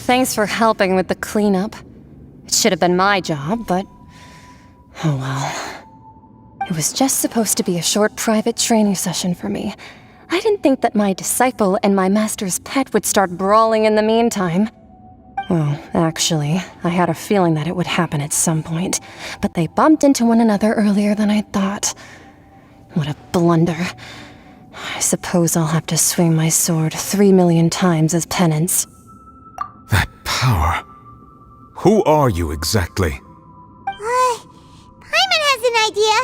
Thanks for helping with the cleanup. It should have been my job, but... oh well. It was just supposed to be a short private training session for me. I didn't think that my disciple and my master's pet would start brawling in the meantime. Well, actually, I had a feeling that it would happen at some point, but they bumped into one another earlier than I thought. What a blunder. I suppose I'll have to swing my sword 3 million times as penance. That power. Who are you exactly? Paimon has an idea.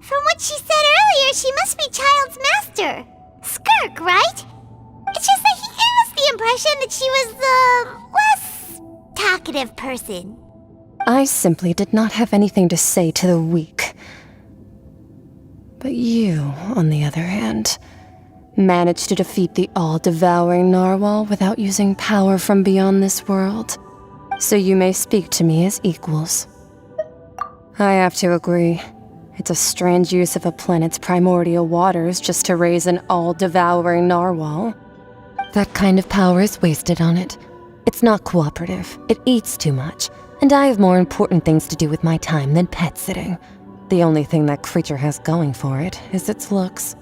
From what she said earlier, she must be Child's master. Skirk, right? It's just that he gave us the impression that she was the less talkative person. I simply did not have anything to say to the weak. But you, on the other hand, managed to defeat the all-devouring narwhal without using power from beyond this world. So you may speak to me as equals. I have to agree. It's a strange use of a planet's primordial waters just to raise an all-devouring narwhal. That kind of power is wasted on it. It's not cooperative. It eats too much. And I have more important things to do with my time than pet sitting. The only thing that creature has going for it is its looks.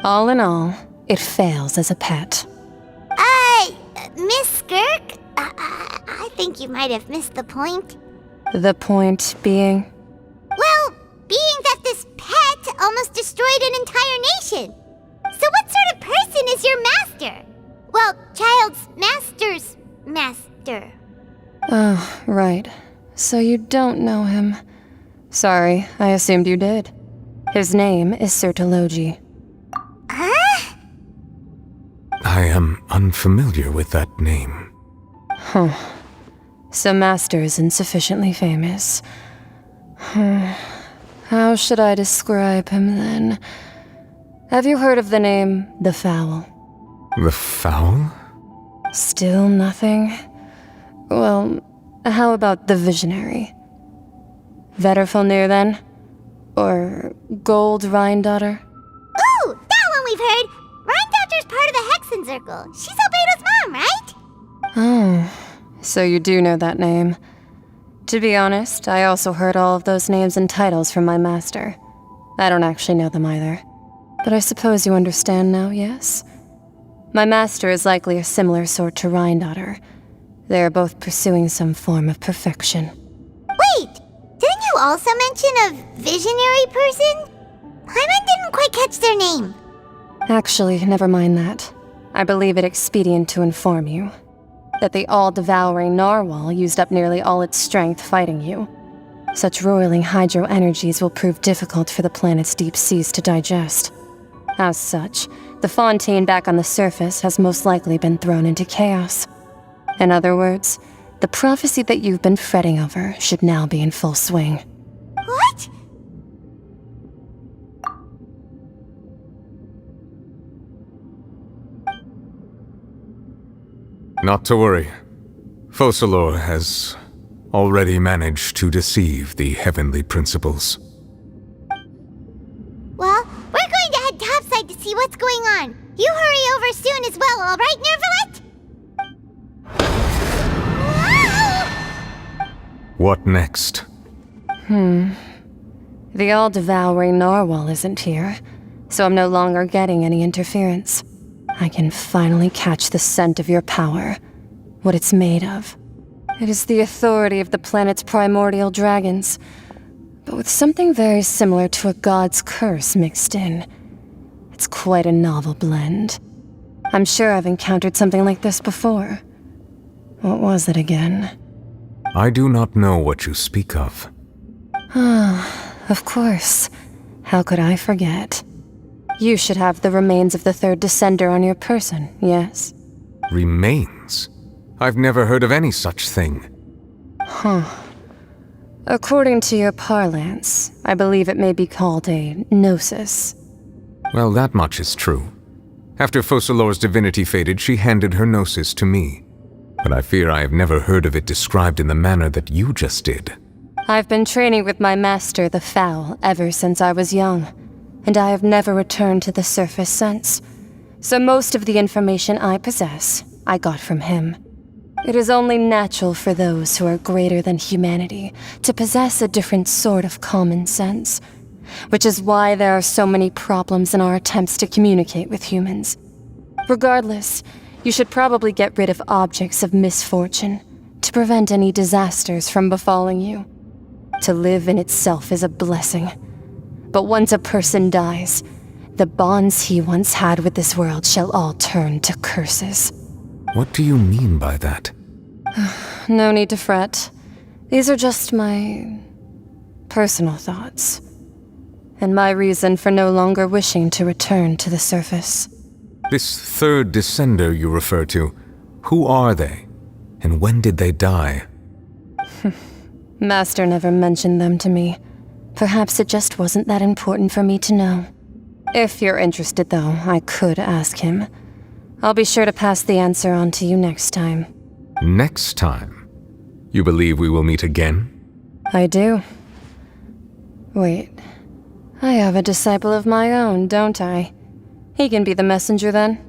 All in all, it fails as a pet. Miss Skirk? I think you might have missed the point. The point being? Well, being that this pet almost destroyed an entire nation. So what sort of person is your master? Well, Child's master's master. Oh, right. So you don't know him. Sorry, I assumed you did. His name is Sertologi. Huh? I am unfamiliar with that name. Huh. So Master isn't sufficiently famous. How should I describe him then? Have you heard of the name The Fowl? The Fowl? Still nothing? Well, how about the Visionary? Vetterfulnir then? Or Gold Rhindaughter? Ooh, that one we've heard! Rhindaughter's part of the Hexen Circle. She's Albedo's mom, right? Oh, so you do know that name. To be honest, I also heard all of those names and titles from my master. I don't actually know them either. But I suppose you understand now, yes? My master is likely a similar sort to Rhindaughter. They are both pursuing some form of perfection. Wait! Didn't you also mention a visionary person? Paimon didn't quite catch their name. Actually, never mind that. I believe it expedient to inform you that the all-devouring narwhal used up nearly all its strength fighting you. Such roiling hydro energies will prove difficult for the planet's deep seas to digest. As such, the fontaine back on the surface has most likely been thrown into chaos. In other words, the prophecy that you've been fretting over should now be in full swing. What? Not to worry. Focalor has already managed to deceive the heavenly principles. Well, we're going to head topside to see what's going on. You hurry over soon as well, all right, NEUVILLETTE? What next? The all-devouring narwhal isn't here, so I'm no longer getting any interference. I can finally catch the scent of your power, what it's made of. It is the authority of the planet's primordial dragons, but with something very similar to a god's curse mixed in. It's quite a novel blend. I'm sure I've encountered something like this before. What was it again? I do not know what you speak of. Of course. How could I forget? You should have the remains of the third descender on your person, yes? Remains? I've never heard of any such thing. According to your parlance, I believe it may be called a gnosis. Well, that much is true. After Focalor's divinity faded, she handed her gnosis to me. But I fear I have never heard of it described in the manner that you just did. I've been training with my master, the Fowl, ever since I was young, and I have never returned to the surface since. So most of the information I possess, I got from him. It is only natural for those who are greater than humanity to possess a different sort of common sense, which is why there are so many problems in our attempts to communicate with humans. Regardless, you should probably get rid of objects of misfortune to prevent any disasters from befalling you. To live in itself is a blessing. But once a person dies, the bonds he once had with this world shall all turn to curses. What do you mean by that? No need to fret. These are just my personal thoughts, and my reason for no longer wishing to return to the surface. This third descender you refer to, who are they? And when did they die? Master never mentioned them to me. Perhaps it just wasn't that important for me to know. If you're interested, though, I could ask him. I'll be sure to pass the answer on to you next time. Next time? You believe we will meet again? I do. Wait, I have a disciple of my own, don't I? He can be the messenger then.